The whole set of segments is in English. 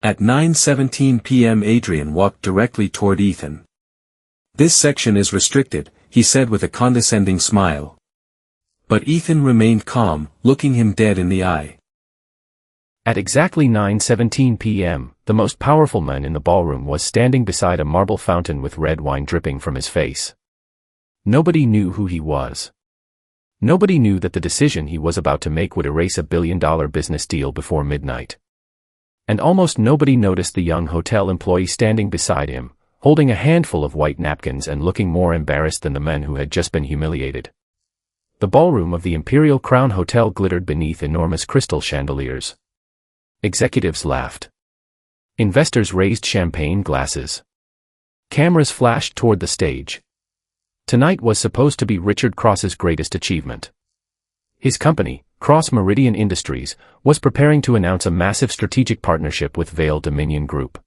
At 9:17 p.m. Adrian walked directly toward Ethan. "This section is restricted," he said with a condescending smile. But Ethan remained calm, looking him dead in the eye. At exactly 9:17 p.m., the most powerful man in the ballroom was standing beside a marble fountain with red wine dripping from his face. Nobody knew who he was. Nobody knew that the decision he was about to make would erase a billion-dollar business deal before midnight. And almost nobody noticed the young hotel employee standing beside him, holding a handful of white napkins and looking more embarrassed than the men who had just been humiliated. The ballroom of the Imperial Crown Hotel glittered beneath enormous crystal chandeliers. Executives laughed. Investors raised champagne glasses. Cameras flashed toward the stage. Tonight was supposed to be Richard Cross's greatest achievement. His company, Cross Meridian Industries, was preparing to announce a massive strategic partnership with Vale Dominion Group.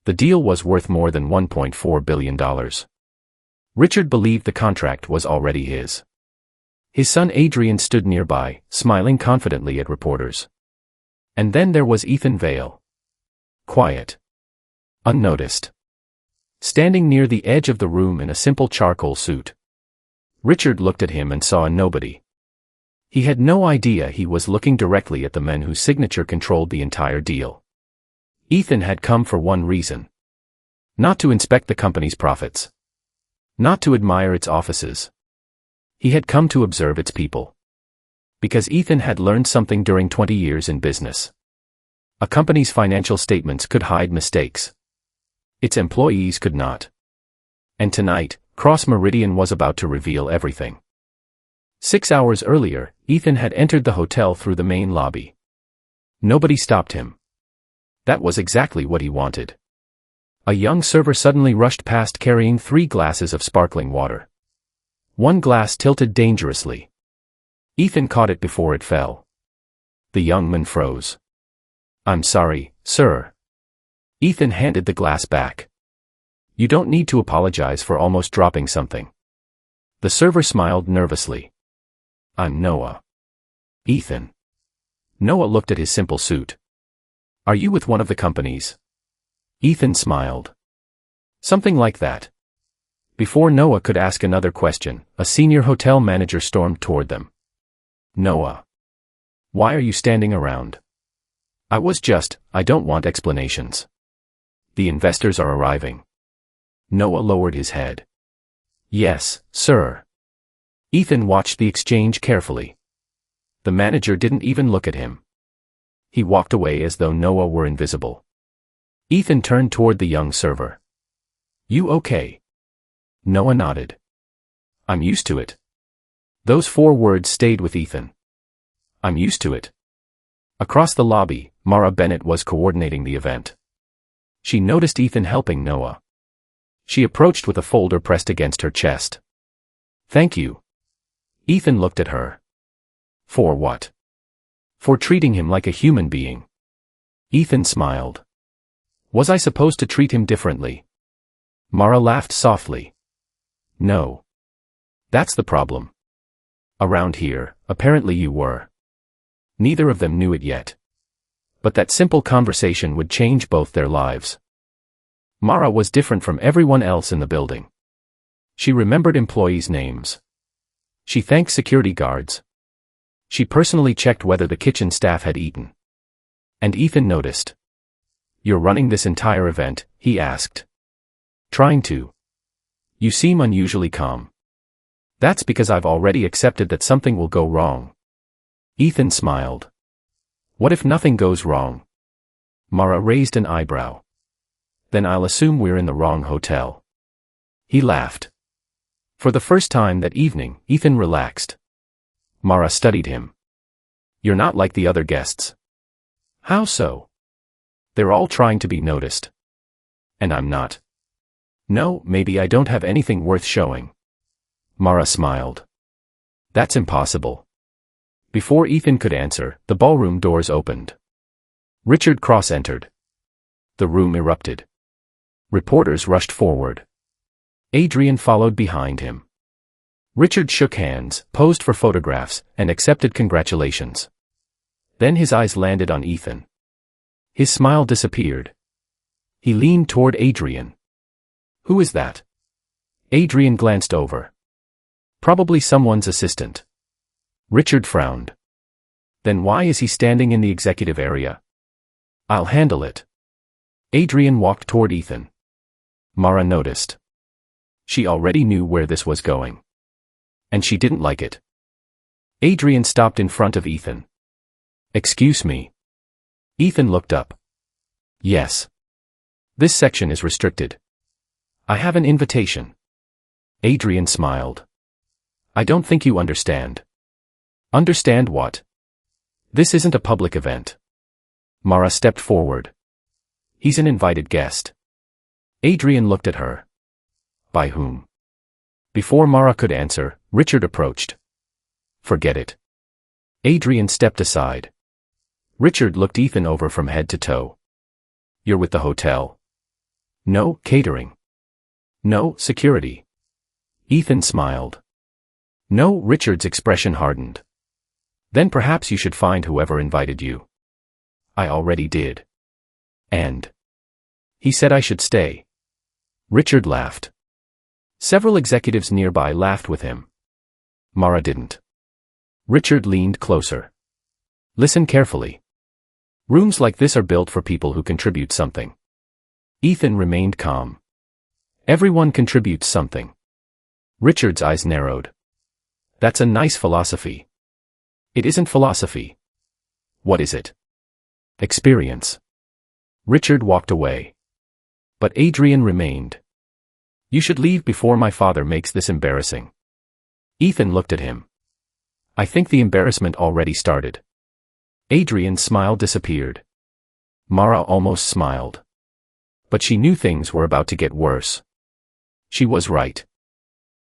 The deal was worth more than $1.4 billion. Richard believed the contract was already his. His son Adrian stood nearby, smiling confidently at reporters. And then there was Ethan Vale. Quiet. Unnoticed. Standing near the edge of the room in a simple charcoal suit. Richard looked at him and saw a nobody. He had no idea he was looking directly at the men whose signature controlled the entire deal. Ethan had come for one reason. Not to inspect the company's profits. Not to admire its offices. He had come to observe its people. Because Ethan had learned something during 20 years in business. A company's financial statements could hide mistakes. Its employees could not. And tonight, Cross Meridian was about to reveal everything. 6 hours earlier, Ethan had entered the hotel through the main lobby. Nobody stopped him. That was exactly what he wanted. A young server suddenly rushed past carrying 3 glasses of sparkling water. One glass tilted dangerously. Ethan caught it before it fell. The young man froze. "I'm sorry, sir." Ethan handed the glass back. "You don't need to apologize for almost dropping something." The server smiled nervously. "I'm Noah." "Ethan." Noah looked at his simple suit. "Are you with one of the companies?" Ethan smiled. "Something like that." Before Noah could ask another question, a senior hotel manager stormed toward them. "Noah. Why are you standing around?" I don't want explanations." "The investors are arriving." Noah lowered his head. "Yes, sir." Ethan watched the exchange carefully. The manager didn't even look at him. He walked away as though Noah were invisible. Ethan turned toward the young server. "You okay?" Noah nodded. "I'm used to it." Those 4 words stayed with Ethan. "I'm used to it." Across the lobby, Mara Bennett was coordinating the event. She noticed Ethan helping Noah. She approached with a folder pressed against her chest. "Thank you." Ethan looked at her. "For what?" "For treating him like a human being." Ethan smiled. "Was I supposed to treat him differently?" Mara laughed softly. "No. That's the problem. Around here, apparently you were." Neither of them knew it yet. But that simple conversation would change both their lives. Mara was different from everyone else in the building. She remembered employees' names. She thanked security guards. She personally checked whether the kitchen staff had eaten. And Ethan noticed. "You're running this entire event?" he asked. "Trying to. You seem unusually calm." "That's because I've already accepted that something will go wrong." Ethan smiled. "What if nothing goes wrong?" Mara raised an eyebrow. "Then I'll assume we're in the wrong hotel." He laughed. For the first time that evening, Ethan relaxed. Mara studied him. "You're not like the other guests." "How so?" "They're all trying to be noticed." "And I'm not." "No, maybe I don't have anything worth showing." Mara smiled. "That's impossible." Before Ethan could answer, the ballroom doors opened. Richard Cross entered. The room erupted. Reporters rushed forward. Adrian followed behind him. Richard shook hands, posed for photographs, and accepted congratulations. Then his eyes landed on Ethan. His smile disappeared. He leaned toward Adrian. Who is that? Adrian glanced over. Probably someone's assistant. Richard frowned. Then why is he standing in the executive area? I'll handle it. Adrian walked toward Ethan. Mara noticed. She already knew where this was going. And she didn't like it. Adrian stopped in front of Ethan. Excuse me. Ethan looked up. Yes. This section is restricted. I have an invitation. Adrian smiled. I don't think you understand. Understand what? This isn't a public event. Mara stepped forward. He's an invited guest. Adrian looked at her. By whom? Before Mara could answer, Richard approached. Forget it. Adrian stepped aside. Richard looked Ethan over from head to toe. You're with the hotel? No, catering. No, security. Ethan smiled. No, Richard's expression hardened. Then perhaps you should find whoever invited you. I already did. And? He said I should stay. Richard laughed. Several executives nearby laughed with him. Mara didn't. Richard leaned closer. Listen carefully. Rooms like this are built for people who contribute something. Ethan remained calm. Everyone contributes something. Richard's eyes narrowed. That's a nice philosophy. It isn't philosophy. What is it? Experience. Richard walked away. But Adrian remained. You should leave before my father makes this embarrassing. Ethan looked at him. I think the embarrassment already started. Adrian's smile disappeared. Mara almost smiled. But she knew things were about to get worse. She was right.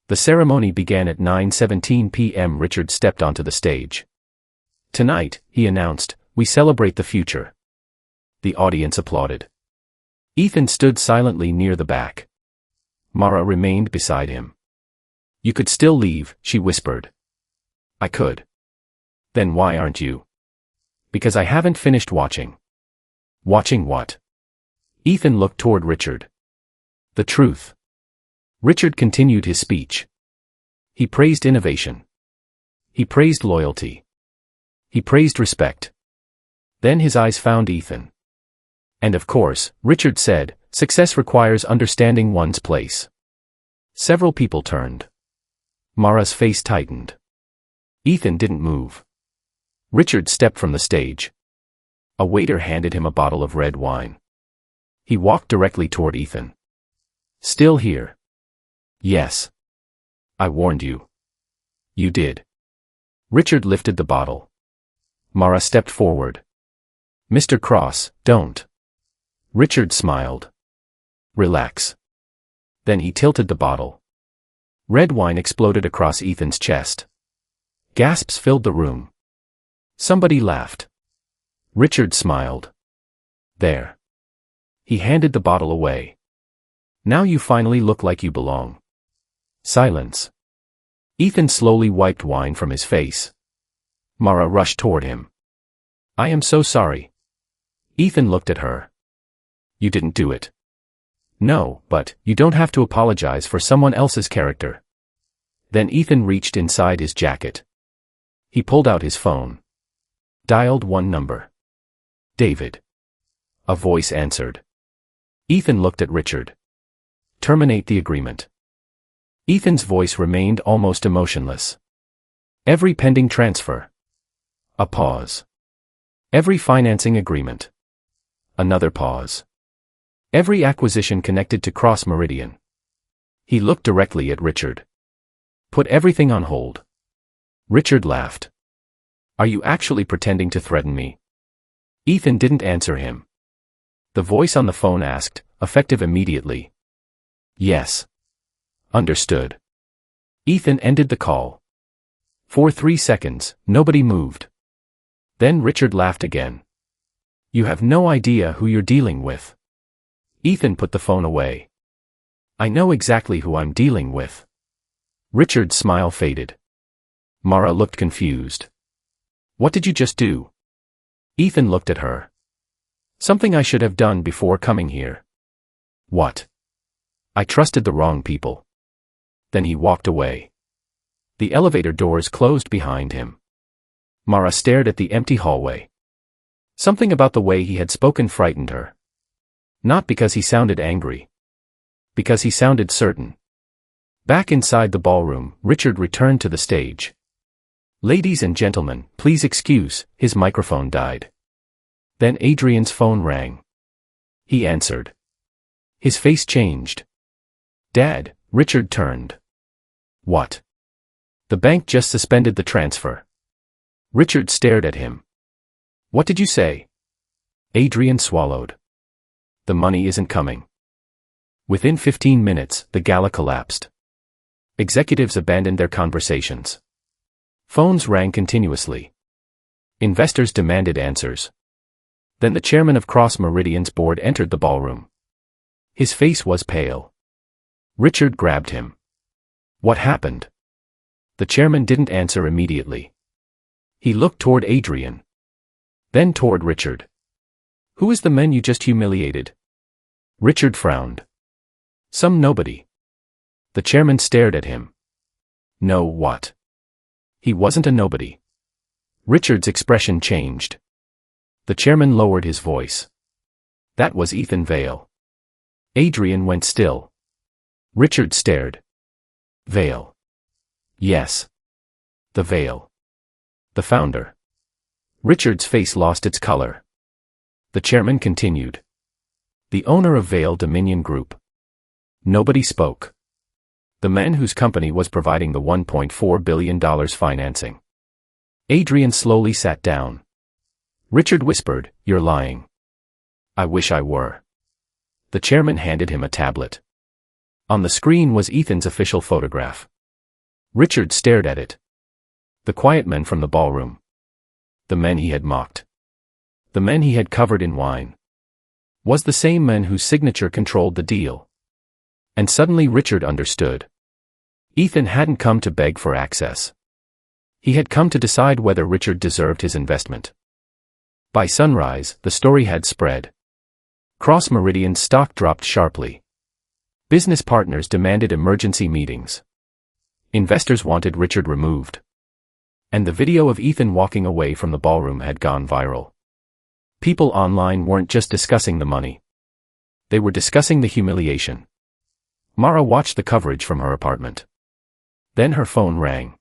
The ceremony began at 9:17 p.m. Richard stepped onto the stage. Tonight, he announced, we celebrate the future. The audience applauded. Ethan stood silently near the back. Mara remained beside him. You could still leave, she whispered. I could. Then why aren't you? Because I haven't finished watching. Watching what? Ethan looked toward Richard. The truth. Richard continued his speech. He praised innovation. He praised loyalty. He praised respect. Then his eyes found Ethan. And of course, Richard said, success requires understanding one's place. Several people turned. Mara's face tightened. Ethan didn't move. Richard stepped from the stage. A waiter handed him a bottle of red wine. He walked directly toward Ethan. Still here? Yes. I warned you. You did. Richard lifted the bottle. Mara stepped forward. Mr. Cross, don't. Richard smiled. Relax. Then he tilted the bottle. Red wine exploded across Ethan's chest. Gasps filled the room. Somebody laughed. Richard smiled. There. He handed the bottle away. Now you finally look like you belong. Silence. Ethan slowly wiped wine from his face. Mara rushed toward him. I am so sorry. Ethan looked at her. You didn't do it. No, but you don't have to apologize for someone else's character. Then Ethan reached inside his jacket. He pulled out his phone. Dialed one number. David. A voice answered. Ethan looked at Richard. Terminate the agreement. Ethan's voice remained almost emotionless. Every pending transfer. A pause. Every financing agreement. Another pause. Every acquisition connected to Cross Meridian. He looked directly at Richard. Put everything on hold. Richard laughed. Are you actually pretending to threaten me? Ethan didn't answer him. The voice on the phone asked, effective immediately. Yes. Understood. Ethan ended the call. For 3 seconds, nobody moved. Then Richard laughed again. You have no idea who you're dealing with. Ethan put the phone away. I know exactly who I'm dealing with. Richard's smile faded. Mara looked confused. What did you just do? Ethan looked at her. Something I should have done before coming here. What? I trusted the wrong people. Then he walked away. The elevator doors closed behind him. Mara stared at the empty hallway. Something about the way he had spoken frightened her. Not because he sounded angry. Because he sounded certain. Back inside the ballroom, Richard returned to the stage. "Ladies and gentlemen, please excuse," his microphone died. Then Adrian's phone rang. He answered. His face changed. "Dad," Richard turned. "What?" "The bank just suspended the transfer." Richard stared at him. "What did you say?" Adrian swallowed. "The money isn't coming." Within 15 minutes, the Gala collapsed. Executives abandoned their conversations. Phones rang continuously. Investors demanded answers. Then the chairman of Cross Meridian's board entered the ballroom. His face was pale. Richard grabbed him. "What happened?" The chairman didn't answer immediately. He looked toward Adrian. Then toward Richard. "Who is the man you just humiliated?" Richard frowned. "Some nobody." The chairman stared at him. "No, what?" "He wasn't a nobody." Richard's expression changed. The chairman lowered his voice. "That was Ethan Vale." Adrian went still. Richard stared. "Vale." "Yes. The Vale. The founder." Richard's face lost its color. The chairman continued. "The owner of Vale Dominion Group." Nobody spoke. The man whose company was providing the $1.4 billion financing. Adrian slowly sat down. Richard whispered, "You're lying." "I wish I were." The chairman handed him a tablet. On the screen was Ethan's official photograph. Richard stared at it. The quiet men from the ballroom. The men he had mocked. The men he had covered in wine. Was the same men whose signature controlled the deal. And suddenly Richard understood. Ethan hadn't come to beg for access. He had come to decide whether Richard deserved his investment. By sunrise, the story had spread. Cross Meridian's stock dropped sharply. Business partners demanded emergency meetings. Investors wanted Richard removed. And the video of Ethan walking away from the ballroom had gone viral. People online weren't just discussing the money. They were discussing the humiliation. Mara watched the coverage from her apartment. Then her phone rang.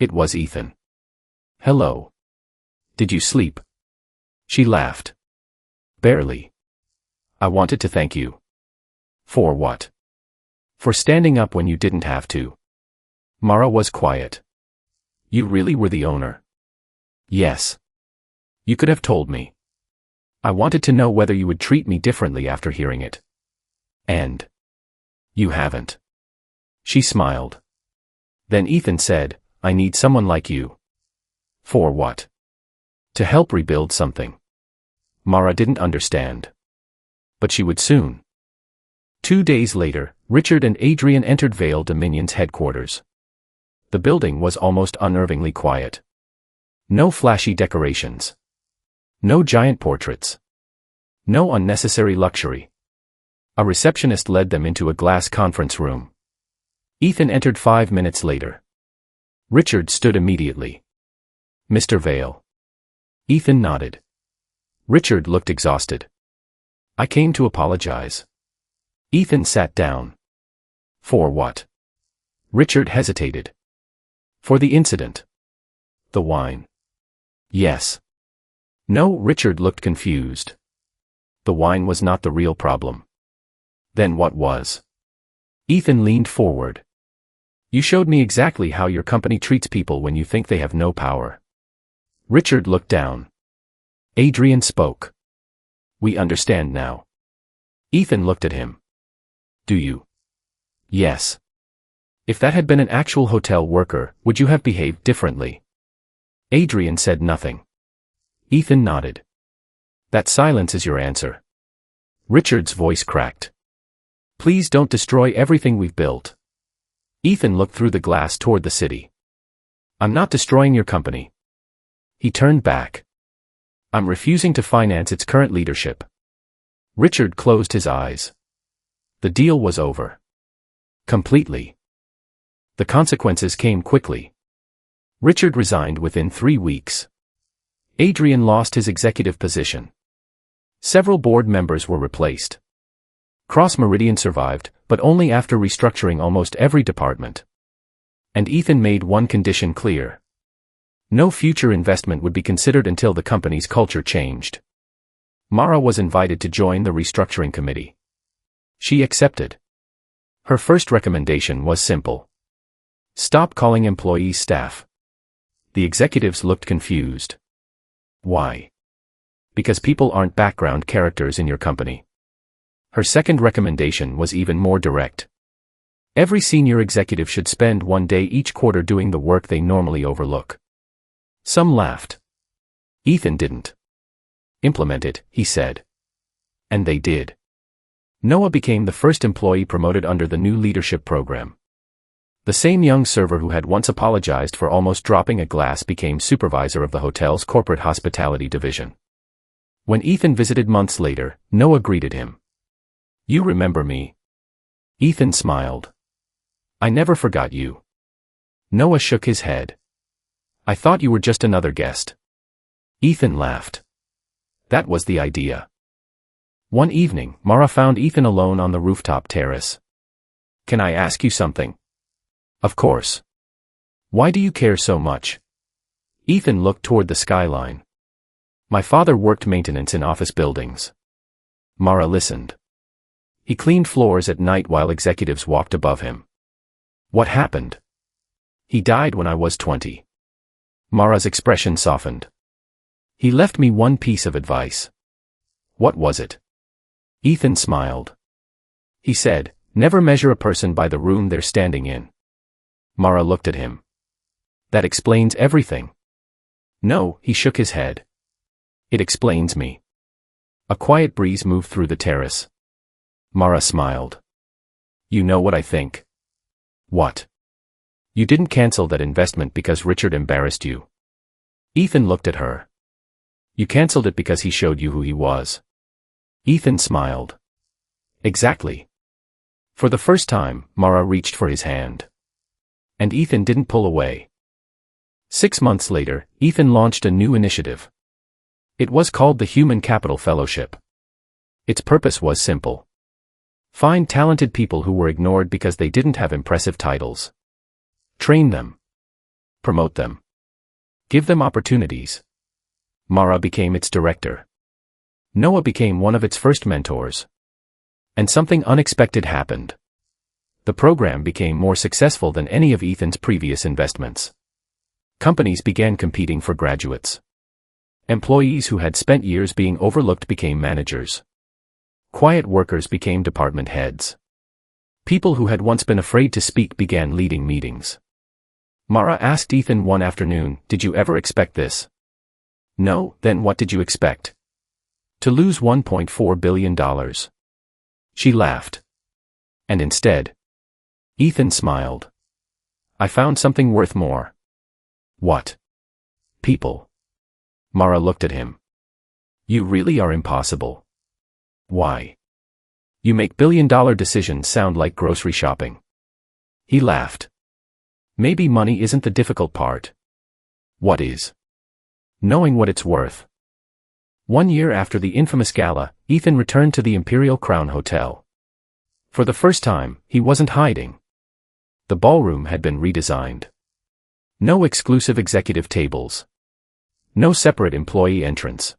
It was Ethan. "Hello. Did you sleep?" She laughed. "Barely. I wanted to thank you." "For what?" "For standing up when you didn't have to." Mara was quiet. "You really were the owner?" "Yes. You could have told me. I wanted to know whether you would treat me differently after hearing it." "And you haven't." She smiled. Then Ethan said, "I need someone like you." "For what?" "To help rebuild something." Mara didn't understand. But she would soon. 2 days later, Richard and Adrian entered Vale Dominion's headquarters. The building was almost unnervingly quiet. No flashy decorations. No giant portraits. No unnecessary luxury. A receptionist led them into a glass conference room. Ethan entered 5 minutes later. Richard stood immediately. "Mr. Vale." Ethan nodded. Richard looked exhausted. "I came to apologize." Ethan sat down. "For what?" Richard hesitated. "For the incident." "The wine." "Yes." "No," Richard looked confused. The wine was not the real problem. Then what was? Ethan leaned forward. "You showed me exactly how your company treats people when you think they have no power." Richard looked down. Adrian spoke. "We understand now." Ethan looked at him. "Do you?" "Yes." "If that had been an actual hotel worker, would you have behaved differently?" Adrian said nothing. Ethan nodded. "That silence is your answer." Richard's voice cracked. "Please don't destroy everything we've built." Ethan looked through the glass toward the city. "I'm not destroying your company." He turned back. I'm refusing to finance its current leadership. Richard closed his eyes. The deal was over. Completely. The consequences came quickly. Richard resigned within 3 weeks. Adrian lost his executive position. Several board members were replaced. Cross Meridian survived, but only after restructuring almost every department. And Ethan made one condition clear. No future investment would be considered until the company's culture changed. Mara was invited to join the restructuring committee. She accepted. Her first recommendation was simple. Stop calling employees staff. The executives looked confused. Why? Because people aren't background characters in your company. Her second recommendation was even more direct. Every senior executive should spend 1 day each quarter doing the work they normally overlook. Some laughed. Ethan didn't. Implement it, he said. And they did. Noah became the first employee promoted under the new leadership program. The same young server who had once apologized for almost dropping a glass became supervisor of the hotel's corporate hospitality division. When Ethan visited months later, Noah greeted him. You remember me? Ethan smiled. I never forgot you. Noah shook his head. I thought you were just another guest. Ethan laughed. That was the idea. One evening, Mara found Ethan alone on the rooftop terrace. Can I ask you something? Of course. Why do you care so much? Ethan looked toward the skyline. My father worked maintenance in office buildings. Mara listened. He cleaned floors at night while executives walked above him. What happened? He died when I was 20. Mara's expression softened. He left me one piece of advice. What was it? Ethan smiled. He said, never measure a person by the room they're standing in. Mara looked at him. That explains everything. No, he shook his head. It explains me. A quiet breeze moved through the terrace. Mara smiled. You know what I think? What? You didn't cancel that investment because Richard embarrassed you. Ethan looked at her. You canceled it because he showed you who he was. Ethan smiled. Exactly. For the first time, Mara reached for his hand. And Ethan didn't pull away. 6 months later, Ethan launched a new initiative. It was called the Human Capital Fellowship. Its purpose was simple. Find talented people who were ignored because they didn't have impressive titles. Train them. Promote them. Give them opportunities. Mara became its director. Noah became one of its first mentors. And something unexpected happened. The program became more successful than any of Ethan's previous investments. Companies began competing for graduates. Employees who had spent years being overlooked became managers. Quiet workers became department heads. People who had once been afraid to speak began leading meetings. Mara asked Ethan one afternoon, did you ever expect this? No, then what did you expect? To lose $1.4 billion. She laughed. And instead. Ethan smiled. I found something worth more. What? People. Mara looked at him. You really are impossible. Why? You make billion-dollar decisions sound like grocery shopping. He laughed. Maybe money isn't the difficult part. What is? Knowing what it's worth. 1 year after the infamous Gala, Ethan returned to the Imperial Crown Hotel. For the first time, he wasn't hiding. The ballroom had been redesigned. No exclusive executive tables. No separate employee entrance.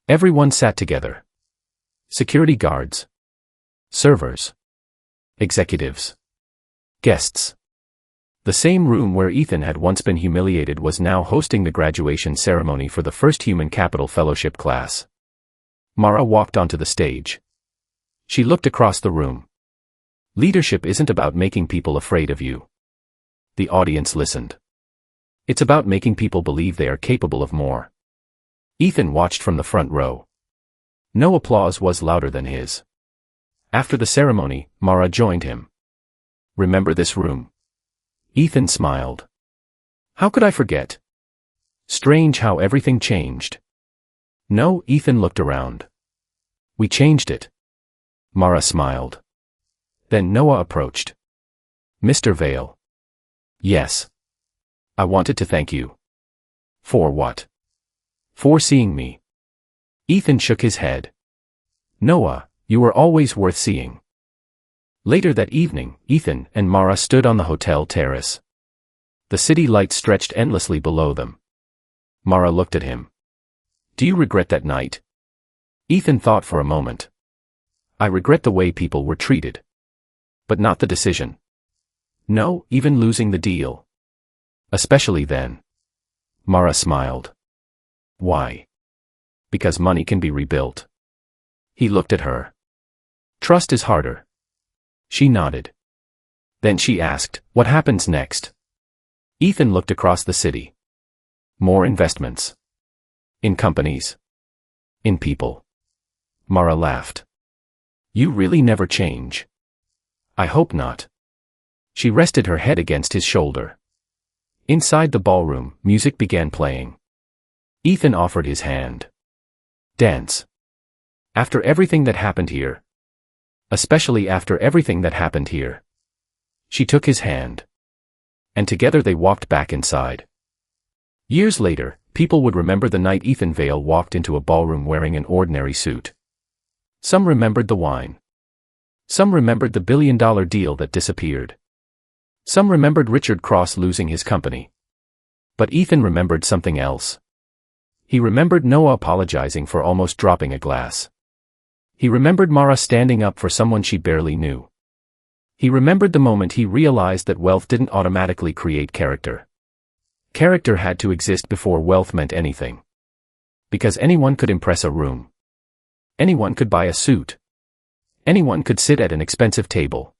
Everyone sat together. Security guards. Servers. Executives. Guests. The same room where Ethan had once been humiliated was now hosting the graduation ceremony for the first Human Capital Fellowship class. Mara walked onto the stage. She looked across the room. Leadership isn't about making people afraid of you. The audience listened. It's about making people believe they are capable of more. Ethan watched from the front row. No applause was louder than his. After the ceremony, Mara joined him. Remember this room? Ethan smiled. How could I forget? Strange how everything changed. No, Ethan looked around. We changed it. Mara smiled. Then Noah approached. Mr. Vale. Yes. I wanted to thank you. For what? For seeing me. Ethan shook his head. Noah, you were always worth seeing. Later that evening, Ethan and Mara stood on the hotel terrace. The city lights stretched endlessly below them. Mara looked at him. Do you regret that night? Ethan thought for a moment. I regret the way people were treated. But not the decision. No, even losing the deal. Especially then. Mara smiled. Why? Because money can be rebuilt. He looked at her. Trust is harder. She nodded. Then she asked, what happens next? Ethan looked across the city. More investments. In companies. In people. Mara laughed. You really never change. I hope not. She rested her head against his shoulder. Inside the ballroom, music began playing. Ethan offered his hand. Dance. After everything that happened here. Especially after everything that happened here. She took his hand. And together they walked back inside. Years later, people would remember the night Ethan Vale walked into a ballroom wearing an ordinary suit. Some remembered the wine. Some remembered the billion-dollar deal that disappeared. Some remembered Richard Cross losing his company. But Ethan remembered something else. He remembered Noah apologizing for almost dropping a glass. He remembered Mara standing up for someone she barely knew. He remembered the moment he realized that wealth didn't automatically create character. Character had to exist before wealth meant anything. Because anyone could impress a room. Anyone could buy a suit. Anyone could sit at an expensive table.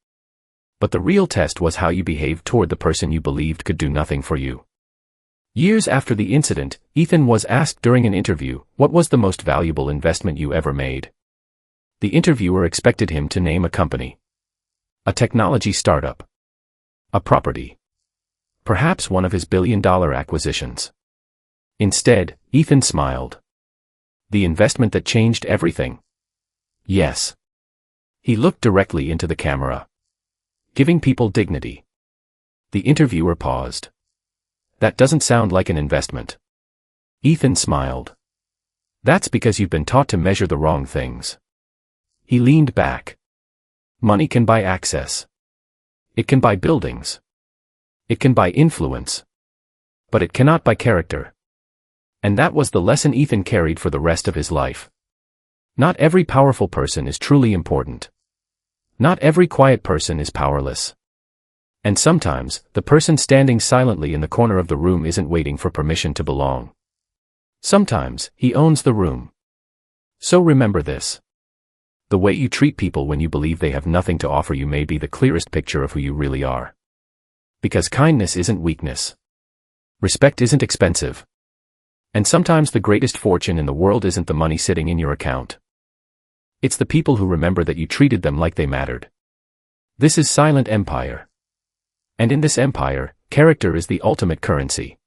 But the real test was how you behaved toward the person you believed could do nothing for you. Years after the incident, Ethan was asked during an interview, what was the most valuable investment you ever made? The interviewer expected him to name a company. A technology startup. A property. Perhaps one of his billion-dollar acquisitions. Instead, Ethan smiled. The investment that changed everything. Yes. He looked directly into the camera. Giving people dignity. The interviewer paused. That doesn't sound like an investment. Ethan smiled. That's because you've been taught to measure the wrong things. He leaned back. Money can buy access. It can buy buildings. It can buy influence. But it cannot buy character. And that was the lesson Ethan carried for the rest of his life. Not every powerful person is truly important. Not every quiet person is powerless. And sometimes, the person standing silently in the corner of the room isn't waiting for permission to belong. Sometimes, he owns the room. So remember this. The way you treat people when you believe they have nothing to offer you may be the clearest picture of who you really are. Because kindness isn't weakness. Respect isn't expensive. And sometimes the greatest fortune in the world isn't the money sitting in your account. It's the people who remember that you treated them like they mattered. This is Silent Empire. And in this empire, character is the ultimate currency.